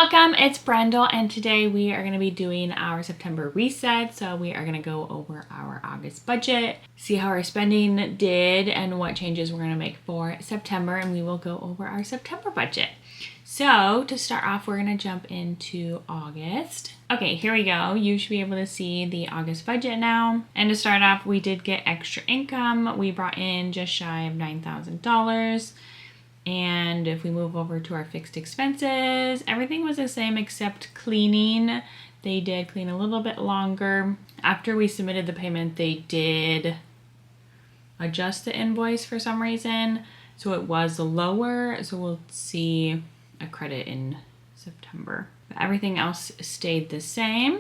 Welcome, it's Brendel, and today we are going to be doing our September reset. So we are going to go over our August budget, see how our spending did, and what changes we're going to make for September, and we will go over our September budget. So to start off, we're going to jump into August. Okay, here we go. You should be able to see the August budget now. And to start off, we did get extra income. We brought in just shy of $9,000. And if we move over to our fixed expenses, everything was the same except cleaning. They did clean a little bit longer. After we submitted the payment, they did adjust the invoice for some reason. So it was lower. So we'll see a credit in September. But everything else stayed the same.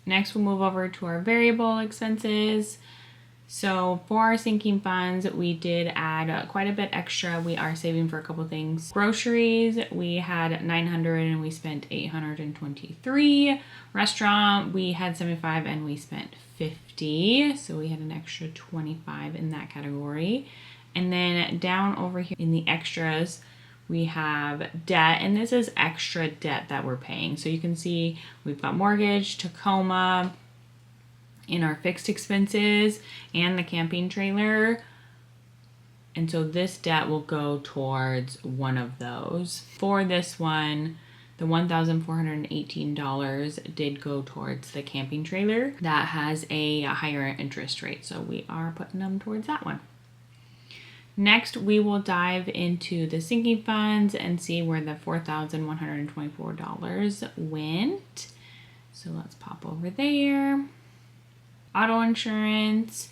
Next, we'll move over to our variable expenses. So for our sinking funds, we did add quite a bit extra. We are saving for a couple things. Groceries, we had 900 and we spent 823. Restaurant, we had 75 and we spent 50. So we had an extra 25 in that category. And then down over here in the extras, we have debt, and this is extra debt that we're paying. So you can see we've got mortgage, Tacoma, in our fixed expenses, and the camping trailer. And so this debt will go towards one of those. For this one, the $1,418 did go towards the camping trailer. That has a higher interest rate, so we are putting them towards that one. Next, we will dive into the sinking funds and see where the $4,124 went. So let's pop over there. Auto insurance,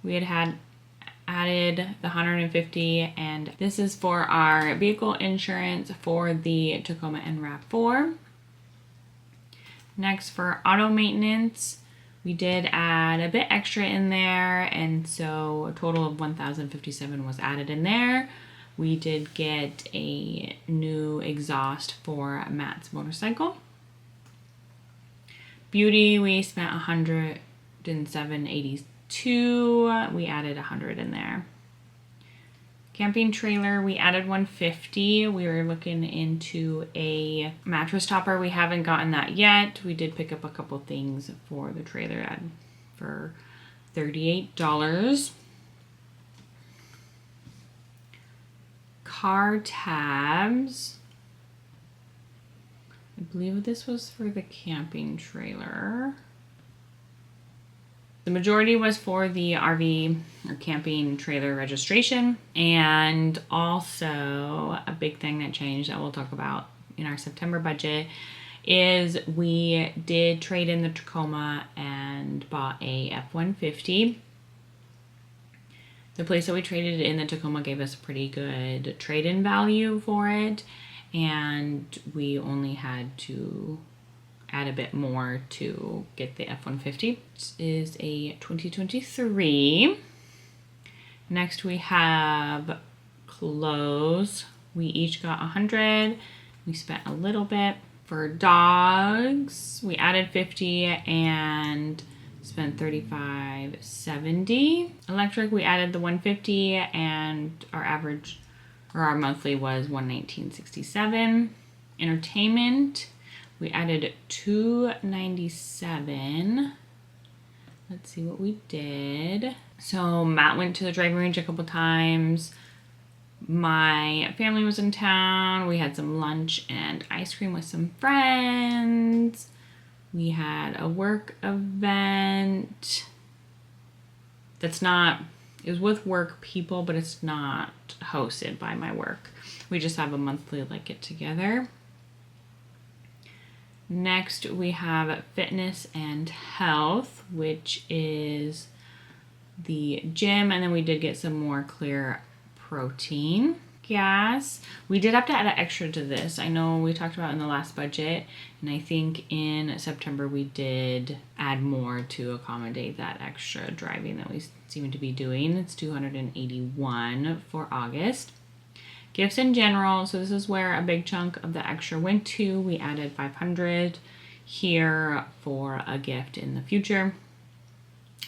we had added the $150, and this is for our vehicle insurance for the Tacoma and RAV4. Next, for auto maintenance, we did add a bit extra in there, and so a total of $1,057 was added in there. We did get a new exhaust for Matt's motorcycle. Beauty, we spent $107.82. We added 100 in there. Camping trailer, we added 150. We were looking into a mattress topper. We haven't gotten that yet. We did pick up a couple things for the trailer for $38. Car tabs, I believe this was for the camping trailer. The majority was for the RV or camping trailer registration. And also a big thing that changed that we'll talk about in our September budget is we did trade in the Tacoma and bought a F-150. The place that we traded in the Tacoma gave us a pretty good trade-in value for it. And we only had to add a bit more to get the F-150. This is a 2023. Next we have clothes. We each got 100. We spent a little bit. For dogs, we added 50 and spent $35.70. Electric, we added the 150 and our monthly was $119.67. Entertainment, we added $297. Let's see what we did. So Matt went to the driving range a couple times. My family was in town. We had some lunch and ice cream with some friends. We had a work event. It was with work people, but it's not hosted by my work. We just have a monthly get together. Next, we have fitness and health, which is the gym, and then we did get some more clear protein. Gas, we did have to add an extra to this. I know we talked about in the last budget, and I think in September we did add more to accommodate that extra driving that we seem to be doing. It's $281 for August. Gifts in general, so this is where a big chunk of the extra went to. We added 500 here for a gift in the future.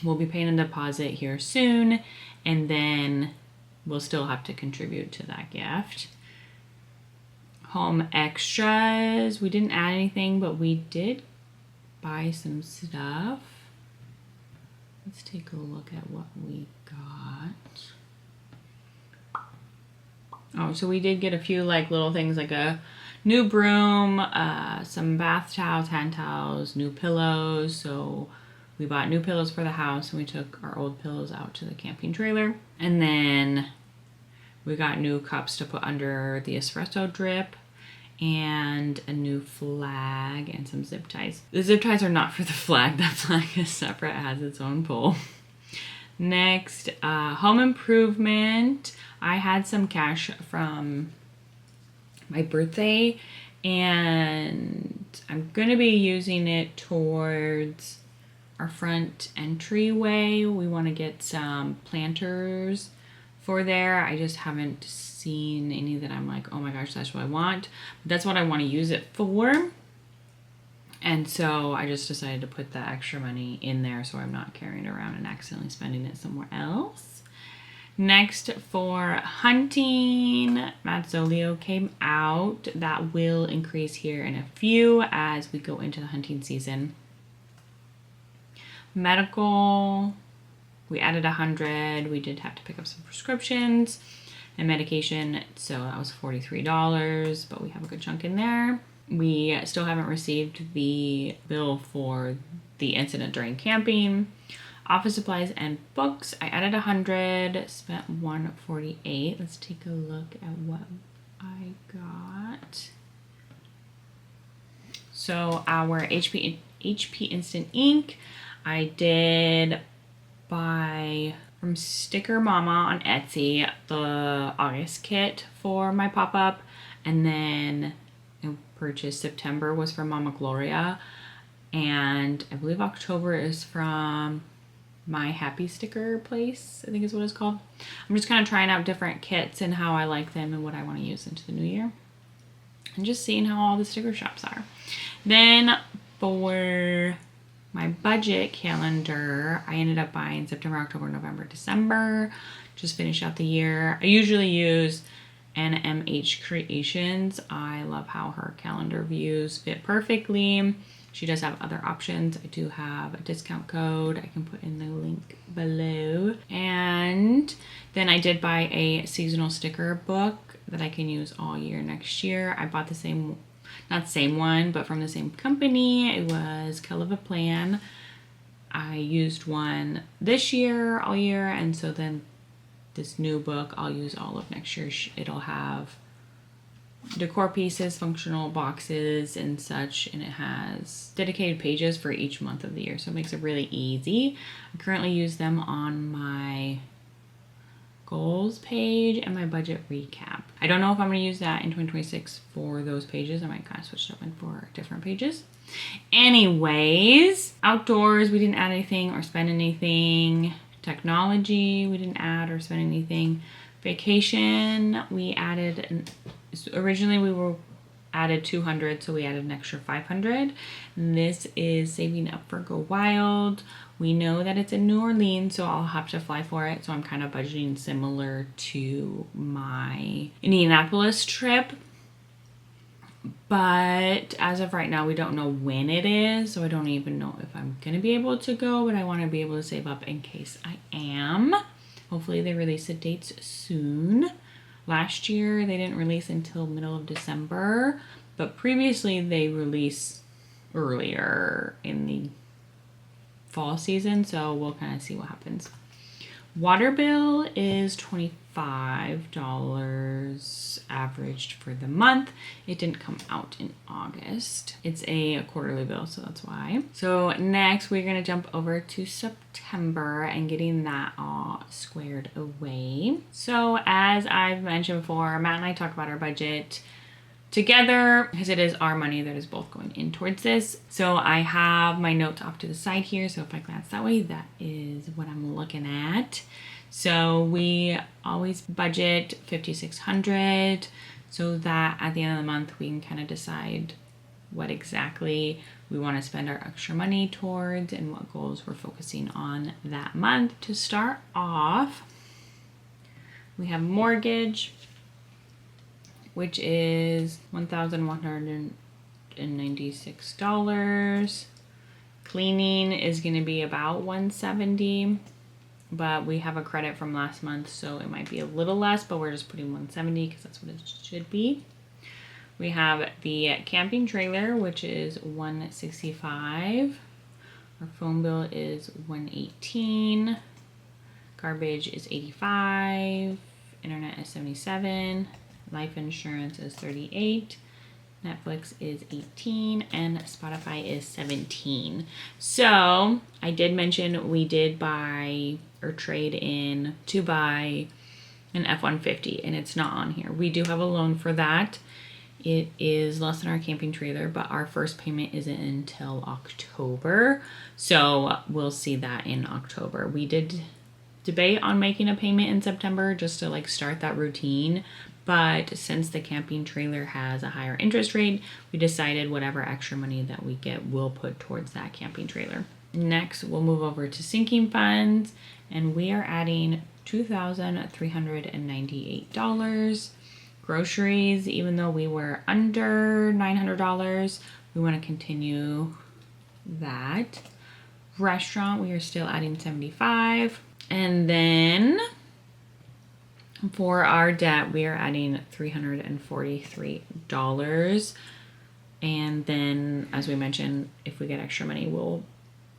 We'll be paying a deposit here soon, and then we'll still have to contribute to that gift. home extras. We didn't add anything, but we did buy some stuff. Let's take a look at what we got. Oh, so we did get a few like little things like a new broom, some bath towels, hand towels, new pillows. So we bought new pillows for the house and we took our old pillows out to the camping trailer. And then we got new cups to put under the espresso drip and a new flag and some zip ties. The zip ties are not for the flag. That flag is separate, it has its own pole. Next, home improvement. I had some cash from my birthday and I'm going to be using it towards our front entryway. We want to get some planters for there. I just haven't seen any that I'm like, oh my gosh, that's what I want. But that's what I want to use it for. And so I just decided to put the extra money in there so I'm not carrying it around and accidentally spending it somewhere else. Next, for hunting, Mazzolio came out. That will increase here in a few as we go into the hunting season. Medical, we added 100. We did have to pick up some prescriptions and medication, so that was $43, but we have a good chunk in there. We still haven't received the bill for the incident during camping. Office supplies and books, I added 100, spent 148. Let's take a look at what I got. So our HP Instant Ink, I did buy from Sticker Mama on Etsy the August kit for my pop-up, and then I purchased September was from Mama Gloria, and I believe October is from My Happy Sticker Place, I think is what it's called. I'm just kind of trying out different kits and how I like them and what I want to use into the new year. And just seeing how all the sticker shops are. Then for my budget calendar, I ended up buying September, October, November, December. Just finish out the year. I usually use NMH Creations. I love how her calendar views fit perfectly. She does have other options. I do have a discount code. I can put in the link below. And then I did buy a seasonal sticker book that I can use all year next year. I bought the same, not the same one, but from the same company. It was Hell of a Plan. I used one this year, all year, and so then this new book I'll use all of next year. It'll have decor pieces, functional boxes and such, and it has dedicated pages for each month of the year, so it makes it really easy. I currently use them on my goals page and my budget recap. I don't know if I'm going to use that in 2026 for those pages. I might kind of switch it up in for different pages. Anyways, outdoors, we didn't add anything or spend anything. Technology, we didn't add or spend anything. Vacation, we added originally we were added 200, so we added an extra 500. This is saving up for Go Wild. We know that it's in New Orleans, so I'll have to fly for it. So I'm kind of budgeting similar to my Indianapolis trip. But as of right now, we don't know when it is, so I don't even know if I'm gonna be able to go, but I want to be able to save up in case I am. Hopefully they release the dates soon. Last year, they didn't release until middle of December, but previously they released earlier in the fall season, so we'll kind of see what happens. Water bill is $25 averaged for the month. It didn't come out in August. It's a quarterly bill, so that's why. So next we're gonna jump over to September and getting that all squared away. So as I've mentioned before, Matt and I talk about our budget together because it is our money that is both going in towards this. So I have my notes off to the side here, so if I glance that way, that is what I'm looking at. So we always budget $5,600 so that at the end of the month we can kind of decide what exactly we want to spend our extra money towards and what goals we're focusing on that month. To start off, we have mortgage. which is $1,196. Cleaning is going to be about $170, but we have a credit from last month, so it might be a little less, but we're just putting $170 because that's what it should be. We have the camping trailer, which is $165. Our phone bill is $118. Garbage is $85. Internet is $77. Life insurance is $38. Netflix is $18 and Spotify is $17. So I did mention we did buy or trade in to buy an F-150, and it's not on here. We do have a loan for that. It is less than our camping trailer, but our first payment isn't until October. So we'll see that in October. We did debate on making a payment in September just to like start that routine. But since the camping trailer has a higher interest rate, we decided whatever extra money that we get, we'll put towards that camping trailer. Next, we'll move over to sinking funds, and we are adding $2,398. Groceries, even though we were under $900, we want to continue that. Restaurant, we are still adding $75. And then for our debt, we are adding $343. And then, as we mentioned, if we get extra money, we'll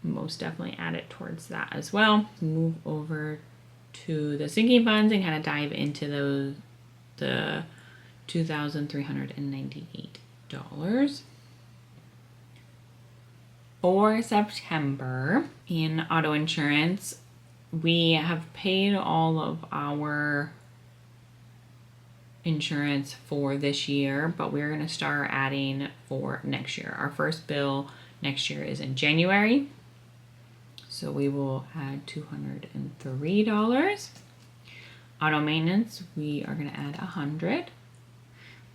most definitely add it towards that as well. Move over to the sinking funds and kind of dive into the $2,398. For September, in auto insurance, we have paid all of our insurance for this year, but we're going to start adding for next year. Our first bill next year is in January, so we will add $203. Auto maintenance, we are going to add $100.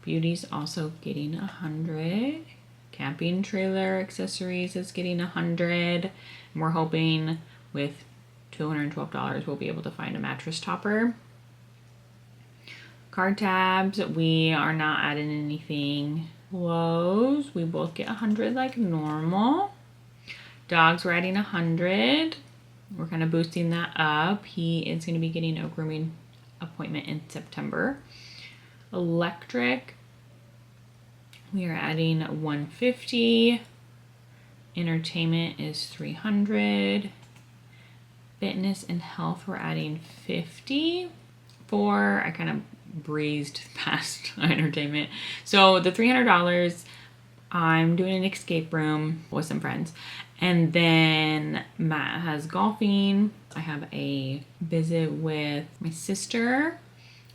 Beauty's also getting $100. Camping trailer accessories is getting $100. And we're hoping with $212 we'll be able to find a mattress topper. Card tabs, we are not adding anything. Clothes, we both get $100 like normal. Dogs, we're adding $100. We're kind of boosting that up. He is going to be getting a grooming appointment in September. Electric, we are adding $150. Entertainment is $300. Fitness and health, we're adding $50. I kind of breezed past entertainment. So the $300, I'm doing an escape room with some friends. And then Matt has golfing. I have a visit with my sister.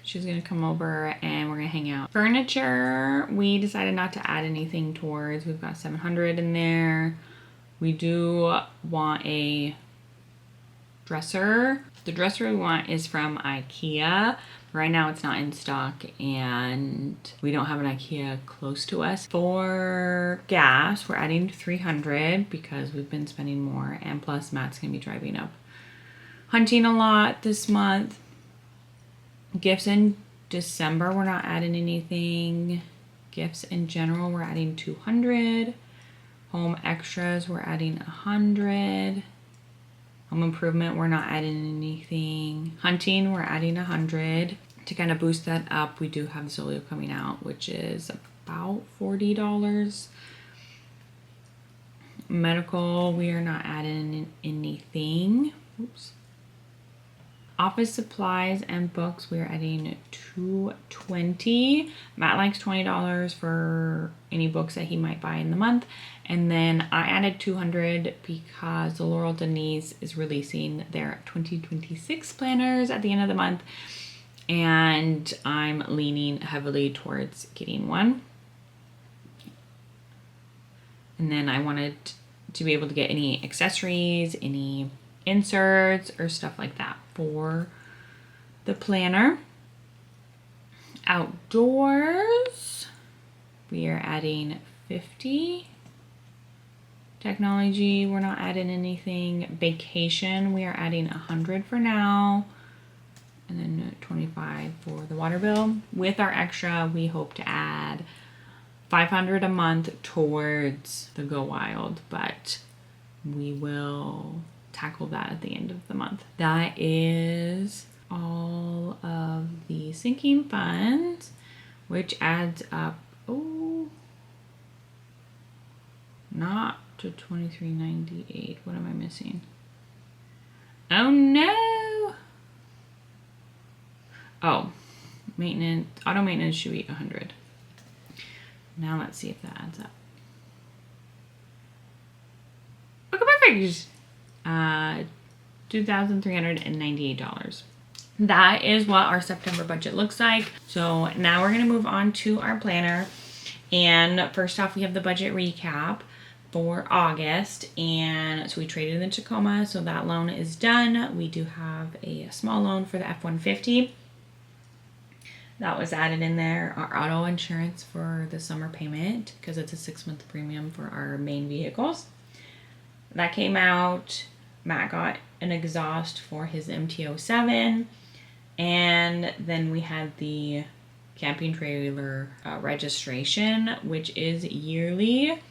She's gonna come over and we're gonna hang out. Furniture, we decided not to add anything towards. We've got $700 in there. We do want a dresser. The dresser we want is from IKEA. Right now it's not in stock and we don't have an IKEA close to us. For gas, we're adding $300 because we've been spending more, and plus Matt's gonna be driving up hunting a lot this month. Gifts in December, we're not adding anything. Gifts in general, we're adding $200. Home extras, we're adding $100. Home improvement, we're not adding anything. Hunting, we're adding $100. To kind of boost that up, we do have Zolio coming out, which is about $40. Medical, we are not adding anything. Oops. Office supplies and books, we're adding $220. Matt likes $20 for any books that he might buy in the month. And then I added $200 because the Laurel Denise is releasing their 2026 planners at the end of the month. And I'm leaning heavily towards getting one. And then I wanted to be able to get any accessories, any inserts or stuff like that for the planner. Outdoors, we are adding $50. Technology, we're not adding anything. Vacation, we are adding $100 for now. and then $25 for the water bill. With our extra, we hope to add $500 a month towards the Go Wild, but we will tackle that at the end of the month. That is all of the sinking funds, which adds up, not to $23.98. What am I missing? Oh no! Oh, maintenance, auto maintenance should be 100. Now let's see if that adds up. Okay, perfect. $2,398. That is what our September budget looks like. So now we're gonna move on to our planner. And first off, we have the budget recap for August. And so we traded in Tacoma, so that loan is done. We do have a small loan for the F-150. That was added in there. Our auto insurance for the summer payment, because it's a 6-month premium for our main vehicles. That came out. Matt got an exhaust for his MT-07. And then we had the camping trailer registration, which is yearly.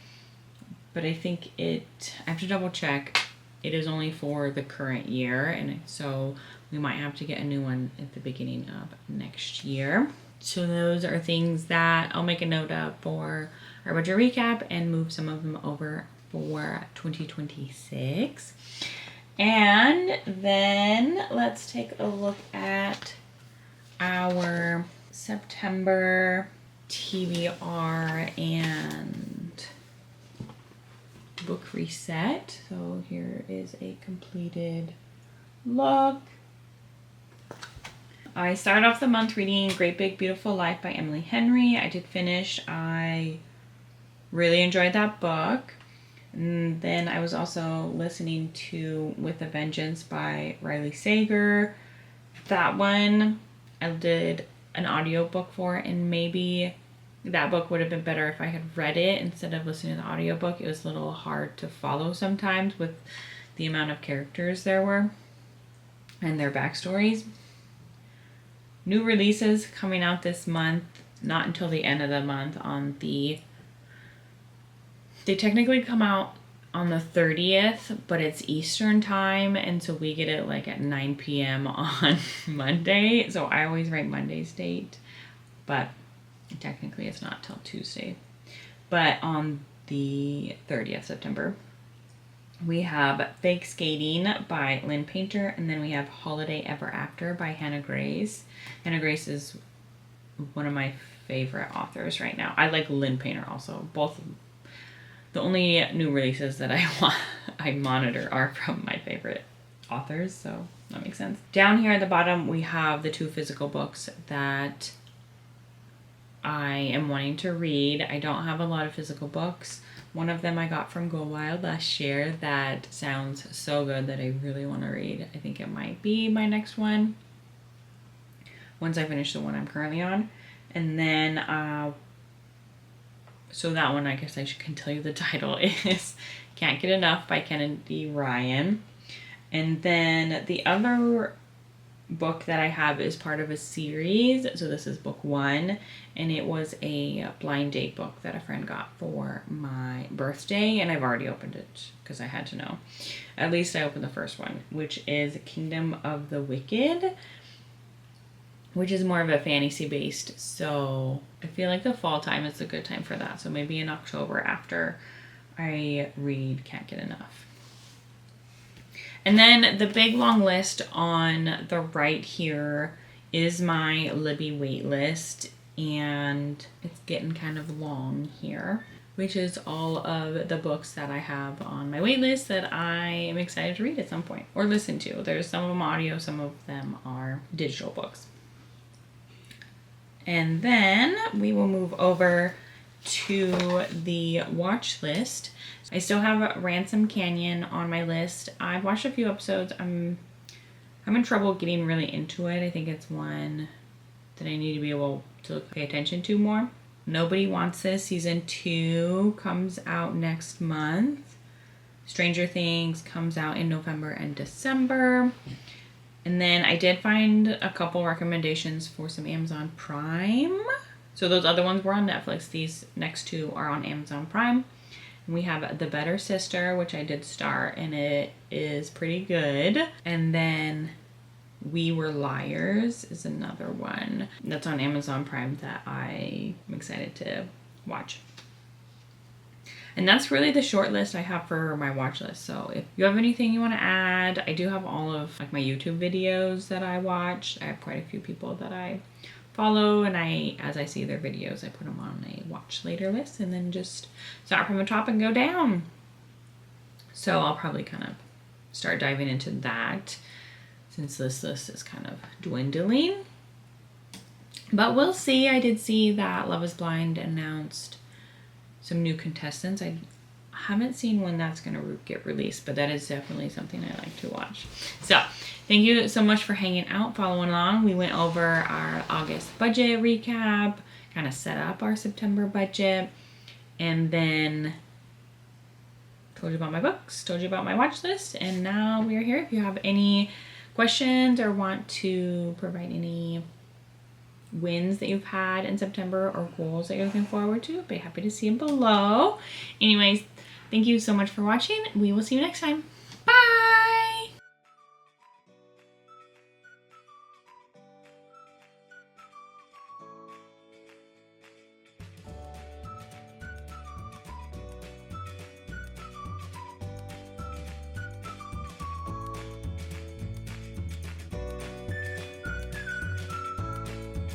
But I think I have to double check. It is only for the current year. And so we might have to get a new one at the beginning of next year. So those are things that I'll make a note of for our budget recap and move some of them over for 2026. And then let's take a look at our September TBR and book reset. So here is a completed look. I started off the month reading Great Big Beautiful Life by Emily Henry. I did finish. I really enjoyed that book. And then I was also listening to With a Vengeance by Riley Sager. That one I did an audiobook for, and maybe that book would have been better if I had read it instead of listening to the audiobook. It was a little hard to follow sometimes with the amount of characters there were and their backstories. New releases coming out this month, not until the end of the month they technically come out on the 30th, but it's Eastern time, and so we get it like at 9 p.m. on Monday. So I always write Monday's date, but technically it's not till Tuesday. But on the 30th September, we have Fake Skating by Lynn Painter, and then we have Holiday Ever After by Hannah Grace. Hannah Grace is one of my favorite authors right now. I like Lynn Painter also. Both the only new releases that I monitor are from my favorite authors, so that makes sense. Down here at the bottom, we have the 2 physical books that I am wanting to read. I don't have a lot of physical books. One of them I got from Go Wild last year that sounds so good that I really want to read. I think it might be my next one once I finish the one I'm currently on. And then so that one, I guess I can tell you the title is Can't Get Enough by Kennedy Ryan. And then the other book that I have is part of a series. So this is book 1, and it was a blind date book that a friend got for my birthday, and I've already opened it because I had to know. At least I opened the first one, which is Kingdom of the Wicked, which is more of a fantasy based. So I feel like the fall time is a good time for that. So maybe in October after I read Can't Get Enough. And then the big long list on the right here is my Libby wait list, and it's getting kind of long here, which is all of the books that I have on my wait list that I am excited to read at some point or listen to. There's some of them audio, some of them are digital books. And then we will move over to the watch list. I still have Ransom Canyon on my list. I've watched a few episodes. I'm in trouble getting really into it. I think it's one that I need to be able to pay attention to more. Nobody Wants This season 2 comes out next month. Stranger Things comes out in November and December. And then I did find a couple recommendations for some Amazon Prime. So those other ones were on Netflix. These next two are on Amazon Prime. And we have The Better Sister, which I did start, and it is pretty good. And then We Were Liars is another one that's on Amazon Prime that I'm excited to watch. And that's really the short list I have for my watch list. So if you have anything you want to add, I do have all of like my YouTube videos that I watch. I have quite a few people that I follow, and as I see their videos, I put them on a watch later list and then just start from the top and go down. So I'll probably kind of start diving into that since this list is kind of dwindling. But we'll see. I did see that Love is Blind announced some new contestants. I haven't seen when that's going to get released, but that is definitely something I like to watch. So thank you so much for hanging out, following along. We went over our August budget recap, kind of set up our September budget, and then told you about my books, told you about my watch list, and now we are here. If you have any questions or want to provide any wins that you've had in September or goals that you're looking forward to, I'd be happy to see them below. Anyways, thank you so much for watching. We will see you next time.